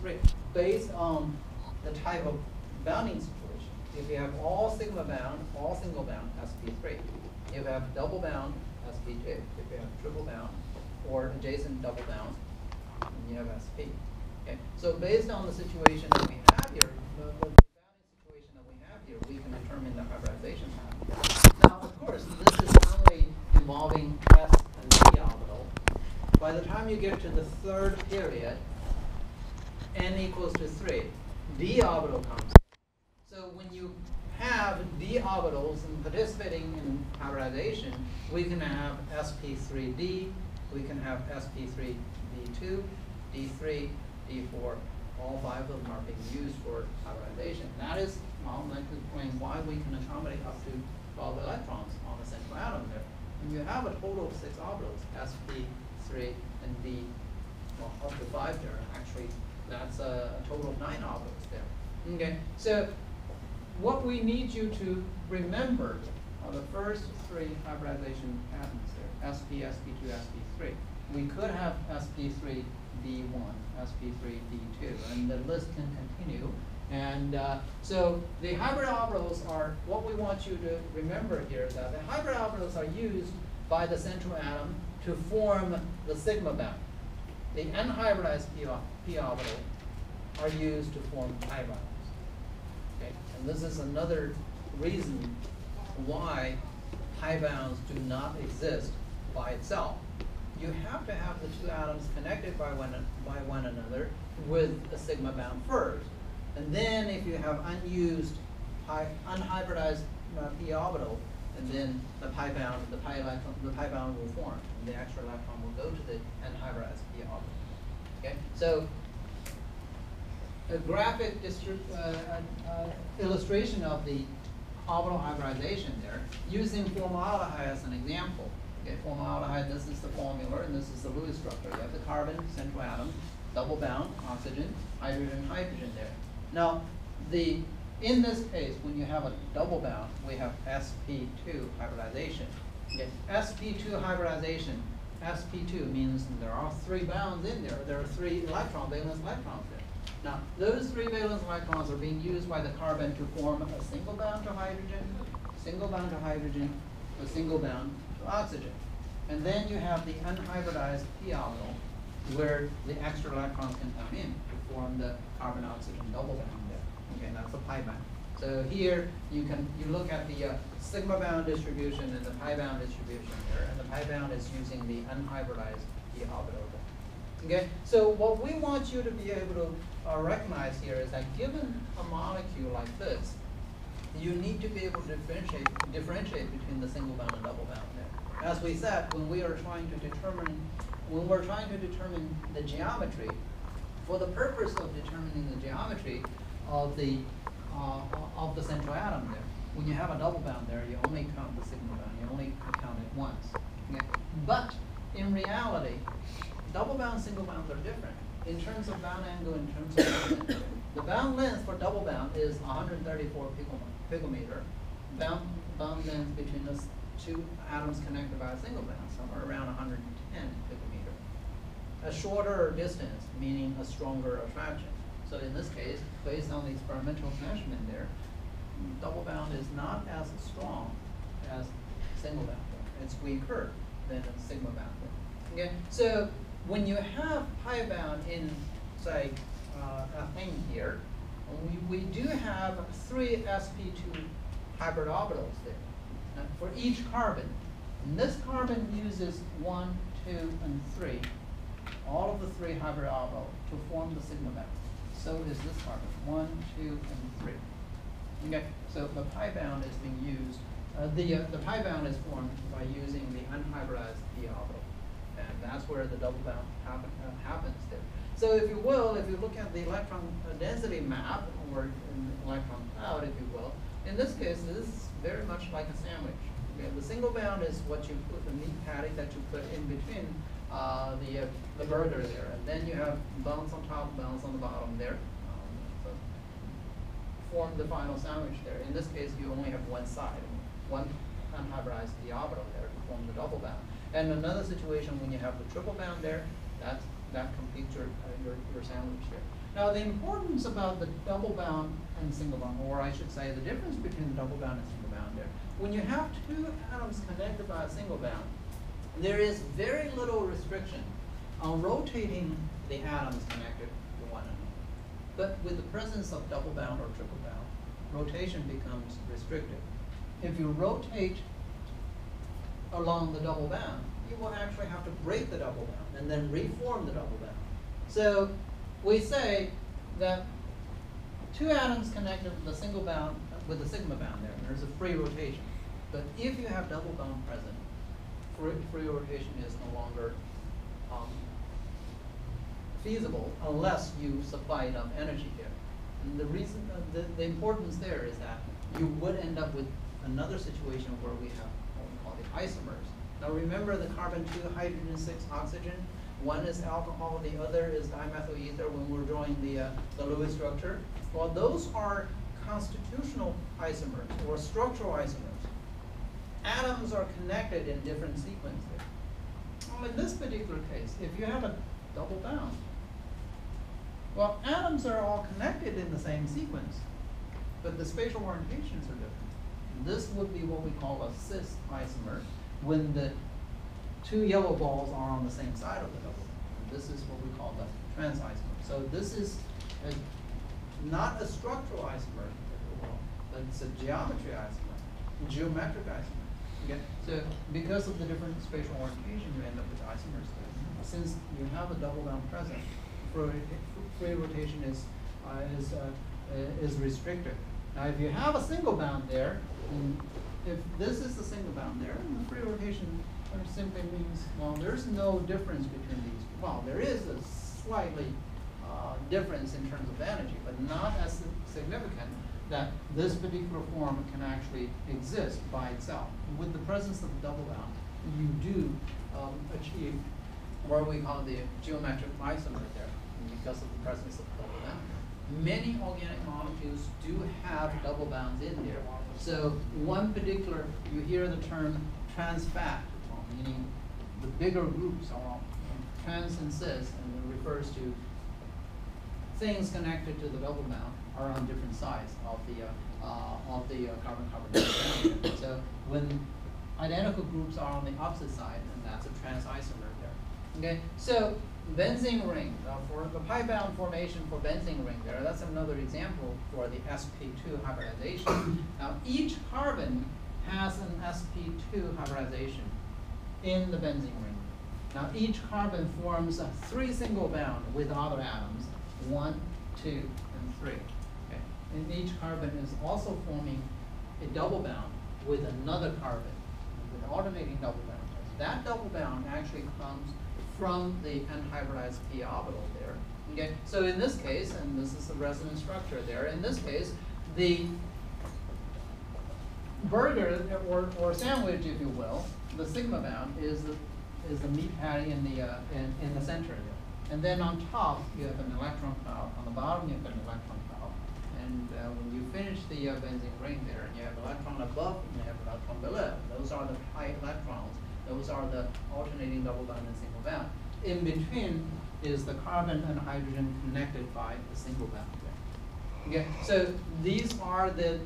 sp3 based on the type of bounding situation. If you have all sigma bound, all single bound, sp3. If you have double bound, sp2. If you have triple bound or adjacent double bound, you have sp. Okay. So based on the situation that we have here, the bounding situation that we have here, we can determine the hybridization pattern. Now, of course, this is only involving s and d orbital. By the time you get to the third period, n equals to 3, d orbital comes. So when you have d orbitals and participating in hybridization, we can have sp3d, we can have sp3d2, d3, d4. All 5 of them are being used for hybridization. That is, well, that could explain why we can accommodate up to 12 electrons on the central atom there. And you have a total of 6 orbitals, sp3 and d, well, up to 5 there. Actually, that's a total of 9 orbitals there. Okay, so what we need you to remember are the first 3 hybridization patterns there, sp, sp2, sp3. We could have sp3 d1, sp3 d2, and the list can continue. And so the hybrid orbitals are, what we want you to remember here is that the hybrid orbitals are used by the central atom to form the sigma bound. The unhybridized p orbital are used to form pi bonds. Okay? And this is another reason why pi bonds do not exist by itself. You have to have the 2 atoms connected by one another with a sigma bound first. And then if you have unused unhybridized p orbital, and then the pi bound will form, and the extra electron will go to the unhybridized p orbital. Okay, so a graphic illustration of the orbital hybridization there, using formaldehyde as an example. Okay, formaldehyde, this is the formula, and this is the Lewis structure. You have the carbon, central atom, double bound, oxygen, hydrogen, hydrogen there. Now, in this case, when you have a double bound, we have sp2 hybridization. Okay, sp2 hybridization, sp2 means there are 3 bounds in there. There are 3 valence electrons there. Now, those 3 valence electrons are being used by the carbon to form a single bound to hydrogen, single bound to hydrogen, a single bound to oxygen. And then you have the unhybridized p orbital, where the extra electrons can come in to form the carbon-oxygen double bond there. Okay, that's a pi bond. So here you look at the sigma bound distribution and the pi bound distribution there, and the pi bound is using the unhybridized p orbital there. Okay, so what we want you to be able to recognize here is that given a molecule like this, you need to be able to differentiate between the single bound and double bound there. As we said, when we're trying to determine the geometry, for the purpose of determining the geometry of the central atom there, when you have a double bound there, you only count the sigma bound. You only count it once. Okay? But in reality, double bound, single bounds are different in terms of bound angle, in terms of bound length. The bound length for double bound is 134 picometer. Bound length between the 2 atoms connected by a single bound, somewhere around 110 picometer. A shorter distance, meaning a stronger attraction. So in this case, based on the experimental measurement there, double bound is not as strong as single bound. It's weaker than a sigma bound. Okay, so when you have pi bound in, say, a thing here, we do have 3 sp2 hybrid orbitals there. Now, for each carbon, and this carbon uses 1, 2, and 3, all of the 3 hybrid orbitals to form the sigma bound. So is this carbon, 1, 2, and 3. Okay, so the pi bound is being used. The pi bound is formed by using the unhybridized p orbital, and that's where the double bound happens there. So if you will, if you look at the electron density map, or an electron cloud, if you will, in this case, this is very much like a sandwich. Okay, the single bound is what you put, the meat patty that you put in between the burger there, and then you have bounds on top, bounds on the bottom there. So form the final sandwich there. In this case, you only have one side, one unhybridized p orbital there to form the double bound. And another situation when you have the triple bound there, that completes your sandwich there. Now the importance about the double bound and single bound, or I should say the difference between double bound and single bound there. When you have two atoms connected by a single bound, there is very little restriction on rotating the atoms connected to one another. But with the presence of double bound or triple bound, rotation becomes restricted. If you rotate along the double bound, you will actually have to break the double bound and then reform the double bound. So we say that two atoms connected with a single bound, with a sigma bound there, there's a free rotation. But if you have double bound present, free rotation is no longer feasible unless you supply enough energy there. And the reason, the importance there is that you would end up with another situation where we have what we call the isomers. Now remember the carbon 2, hydrogen 6, oxygen. One is alcohol, the other is dimethyl ether when we're drawing the Lewis structure. Well, those are constitutional isomers or structural isomers. Atoms are connected in different sequences. Well, in this particular case, if you have a double bound, well, atoms are all connected in the same sequence, but the spatial orientations are different. This would be what we call a cis isomer when the two yellow balls are on the same side of the double bound. This is what we call the trans isomer. So this is not a structural isomer, but it's a geometry isomer, geometric isomer. Okay? So because of the different spatial orientation, you end up with isomers. Since you have a double bound present, free rotation is restricted. Now, if you have a single bound there, if this is the single bound there, the free rotation simply means, well, there's no difference between these. Well, there is a slightly difference in terms of energy, but not as significant that this particular form can actually exist by itself. With the presence of the double bound, you do achieve what we call the geometric isomer there, because of the presence of the double bound. Many organic molecules do have double bonds in there. So one particular, you hear the term trans fat, meaning the bigger groups are trans and cis, and it refers to things connected to the double bound are on different sides of the carbon-carbon bond. So when identical groups are on the opposite side, then that's a trans isomer there. Okay, so benzene ring, for the pi bound formation for benzene ring there, that's another example for the sp2 hybridization. Now each carbon has an sp2 hybridization in the benzene ring. Now each carbon forms a 3 single bound with other atoms, 1, 2, and 3. Okay. And each carbon is also forming a double bound with another carbon, with an alternating double bound. That double bound actually comes from the unhybridized p orbital there. Okay. So in this case, and this is the resonance structure there, in this case, the burger or sandwich, if you will, the sigma bound is the meat patty in the center there. And then on top you have an electron cloud. On the bottom you have an electron cloud. And when you finish the benzene ring there, and you have electron above and you have electron below. Those are the pi electrons. Those are the alternating double bound and single bound. In between is the carbon and hydrogen connected by the single bound there. Okay, so these are the